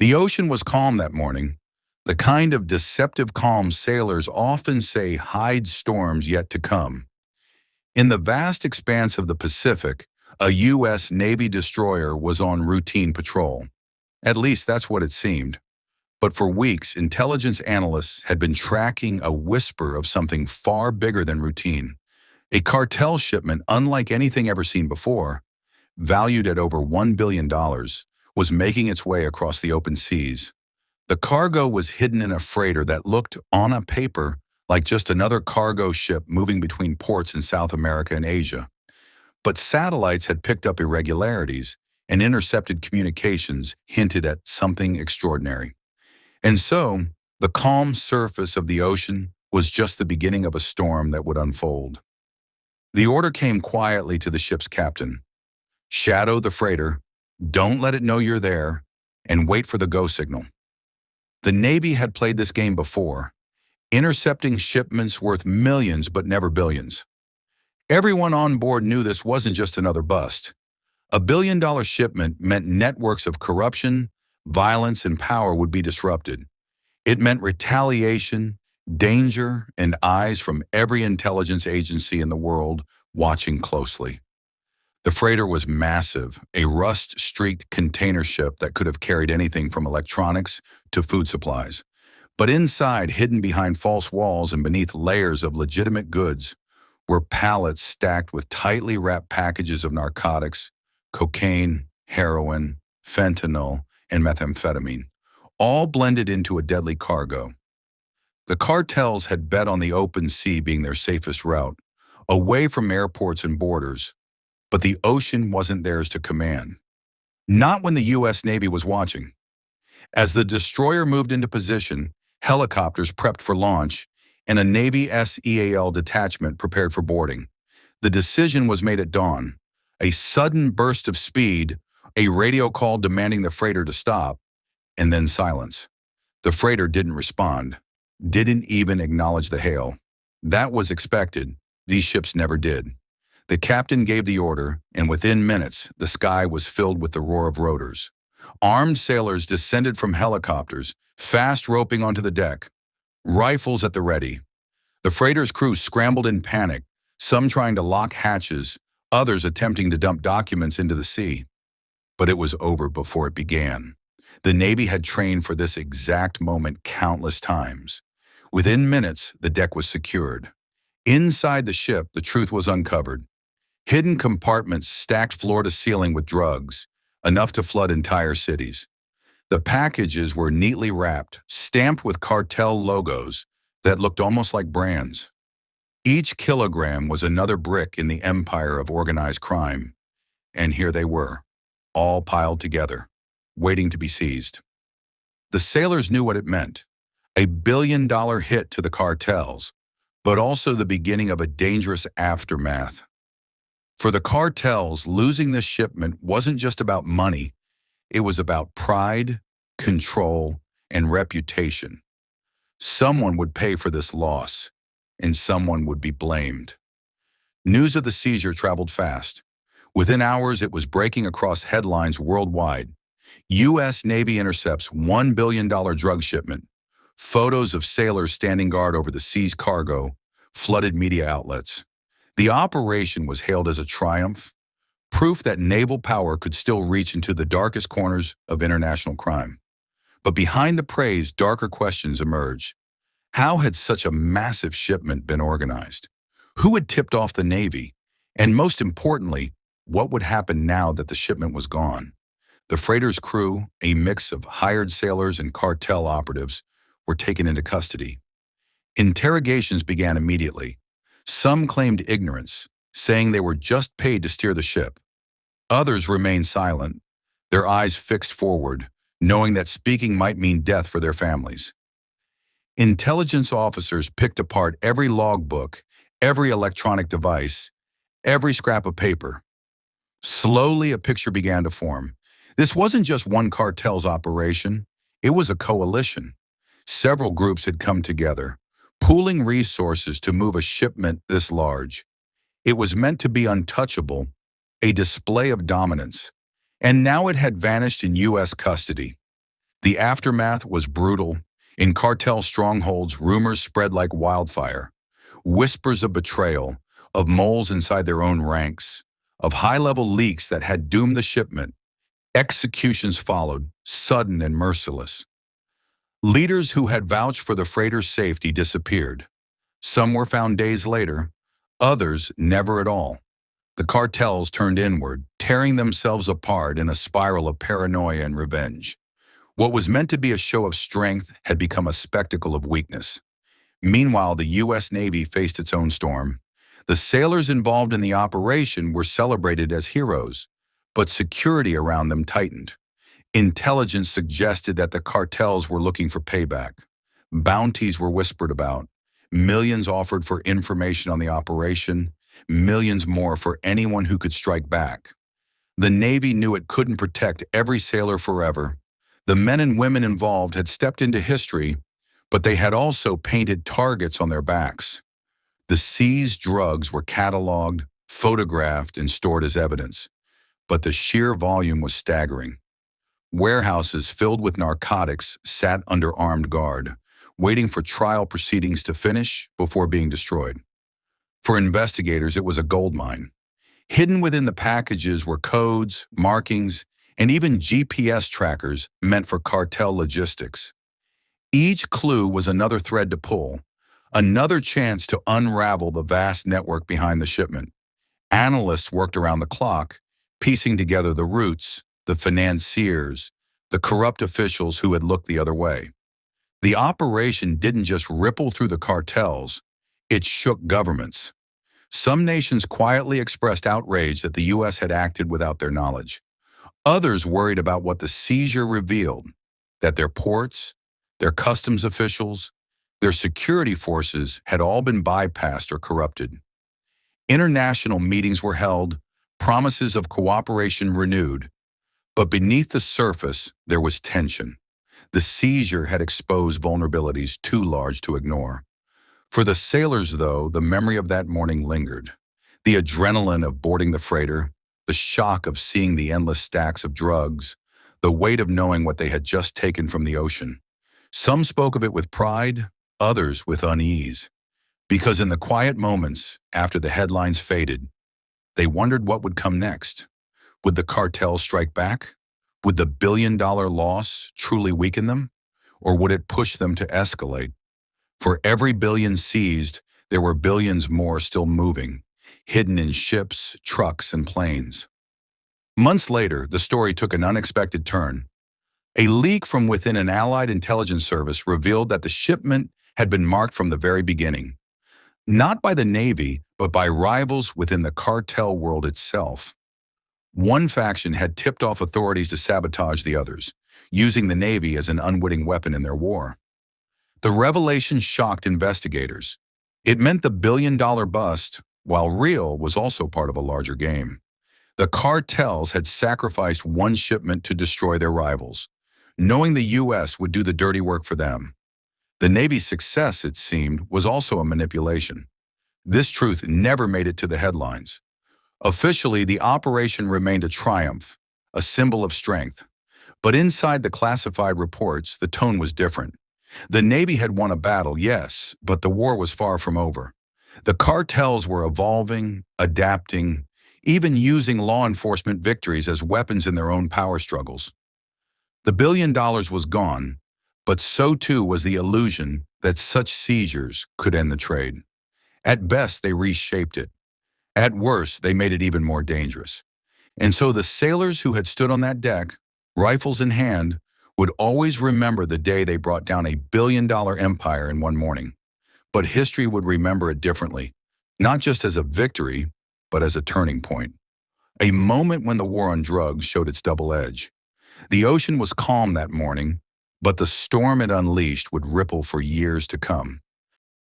The ocean was calm that morning, the kind of deceptive calm sailors often say hides storms yet to come. In the vast expanse of the Pacific, a U.S. Navy destroyer was on routine patrol. At least that's what it seemed. But for weeks, intelligence analysts had been tracking a whisper of something far bigger than routine. A cartel shipment unlike anything ever seen before, valued at over $1 billion, was making its way across the open seas. The cargo was hidden in a freighter that looked, on a paper, like just another cargo ship moving between ports in South America and Asia. But satellites had picked up irregularities, and intercepted communications hinted at something extraordinary. And so, the calm surface of the ocean was just the beginning of a storm that would unfold. The order came quietly to the ship's captain. Shadow the freighter, don't let it know you're there, and wait for the go signal. The Navy had played this game before, intercepting shipments worth millions but never billions. Everyone on board knew this wasn't just another bust. A billion-dollar shipment meant networks of corruption, violence, and power would be disrupted. It meant retaliation, danger, and eyes from every intelligence agency in the world watching closely. The freighter was massive, a rust-streaked container ship that could have carried anything from electronics to food supplies. But inside, hidden behind false walls and beneath layers of legitimate goods, were pallets stacked with tightly wrapped packages of narcotics, cocaine, heroin, fentanyl, and methamphetamine, all blended into a deadly cargo. The cartels had bet on the open sea being their safest route, away from airports and borders, but the ocean wasn't theirs to command. Not when the U.S. Navy was watching. As the destroyer moved into position, helicopters prepped for launch, and a Navy SEAL detachment prepared for boarding. The decision was made at dawn. A sudden burst of speed, a radio call demanding the freighter to stop, and then silence. The freighter didn't respond, didn't even acknowledge the hail. That was expected. These ships never did. The captain gave the order, and within minutes, the sky was filled with the roar of rotors. Armed sailors descended from helicopters, fast roping onto the deck, rifles at the ready. The freighter's crew scrambled in panic, some trying to lock hatches, others attempting to dump documents into the sea. But it was over before it began. The Navy had trained for this exact moment countless times. Within minutes, the deck was secured. Inside the ship, the truth was uncovered. Hidden compartments stacked floor to ceiling with drugs, enough to flood entire cities. The packages were neatly wrapped, stamped with cartel logos that looked almost like brands. Each kilogram was another brick in the empire of organized crime. And here they were, all piled together, waiting to be seized. The sailors knew what it meant, a billion-dollar hit to the cartels, but also the beginning of a dangerous aftermath. For the cartels, losing this shipment wasn't just about money, it was about pride, control, and reputation. Someone would pay for this loss, and someone would be blamed. News of the seizure traveled fast. Within hours, it was breaking across headlines worldwide. U.S. Navy intercepts $1 billion drug shipment. Photos of sailors standing guard over the seized cargo flooded media outlets. The operation was hailed as a triumph, proof that naval power could still reach into the darkest corners of international crime. But behind the praise, darker questions emerged. How had such a massive shipment been organized? Who had tipped off the Navy? And most importantly, what would happen now that the shipment was gone? The freighter's crew, a mix of hired sailors and cartel operatives, were taken into custody. Interrogations began immediately. Some claimed ignorance, saying they were just paid to steer the ship. Others remained silent, their eyes fixed forward, knowing that speaking might mean death for their families. Intelligence officers picked apart every logbook, every electronic device, every scrap of paper. Slowly, a picture began to form. This wasn't just one cartel's operation, it was a coalition. Several groups had come together, pooling resources to move a shipment this large. It was meant to be untouchable, a display of dominance, and now it had vanished in U.S. custody. The aftermath was brutal. In cartel strongholds, rumors spread like wildfire. Whispers of betrayal, of moles inside their own ranks, of high-level leaks that had doomed the shipment. Executions followed, sudden and merciless. Leaders who had vouched for the freighter's safety disappeared. Some were found days later, others never at all. The cartels turned inward, tearing themselves apart in a spiral of paranoia and revenge. What was meant to be a show of strength had become a spectacle of weakness. Meanwhile, the U.S. Navy faced its own storm. The sailors involved in the operation were celebrated as heroes, but security around them tightened. Intelligence suggested that the cartels were looking for payback. Bounties were whispered about. Millions offered for information on the operation, millions more for anyone who could strike back. The Navy knew it couldn't protect every sailor forever. The men and women involved had stepped into history, but they had also painted targets on their backs. The seized drugs were cataloged, photographed, and stored as evidence, but the sheer volume was staggering. Warehouses filled with narcotics sat under armed guard, waiting for trial proceedings to finish before being destroyed. For investigators, it was a goldmine. Hidden within the packages were codes, markings, and even GPS trackers meant for cartel logistics. Each clue was another thread to pull, another chance to unravel the vast network behind the shipment. Analysts worked around the clock, piecing together the routes, the financiers, the corrupt officials who had looked the other way. The operation didn't just ripple through the cartels, it shook governments. Some nations quietly expressed outrage that the U.S. had acted without their knowledge. Others worried about what the seizure revealed, that their ports, their customs officials, their security forces had all been bypassed or corrupted. International meetings were held, promises of cooperation renewed, but beneath the surface there was tension. The seizure had exposed vulnerabilities too large to ignore. For the sailors, though, the memory of that morning lingered. The adrenaline of boarding the freighter, the shock of seeing the endless stacks of drugs, the weight of knowing what they had just taken from the ocean. Some spoke of it with pride, others with unease. Because in the quiet moments after the headlines faded, they wondered what would come next. Would the cartel strike back? Would the billion-dollar loss truly weaken them? Or would it push them to escalate? For every billion seized, there were billions more still moving, hidden in ships, trucks, and planes. Months later, the story took an unexpected turn. A leak from within an Allied intelligence service revealed that the shipment had been marked from the very beginning. Not by the Navy, but by rivals within the cartel world itself. One faction had tipped off authorities to sabotage the others, using the Navy as an unwitting weapon in their war. The revelation shocked investigators. It meant the billion-dollar bust, while real, was also part of a larger game. The cartels had sacrificed one shipment to destroy their rivals, knowing the U.S. would do the dirty work for them. The Navy's success, it seemed, was also a manipulation. This truth never made it to the headlines. Officially, the operation remained a triumph, a symbol of strength. But inside the classified reports, the tone was different. The Navy had won a battle, yes, but the war was far from over. The cartels were evolving, adapting, even using law enforcement victories as weapons in their own power struggles. The $1 billion was gone, but so too was the illusion that such seizures could end the trade. At best, they reshaped it. At worst, they made it even more dangerous. And so the sailors who had stood on that deck, rifles in hand, would always remember the day they brought down a $1 billion empire in one morning. But history would remember it differently, not just as a victory, but as a turning point. A moment when the war on drugs showed its double edge. The ocean was calm that morning, but the storm it unleashed would ripple for years to come.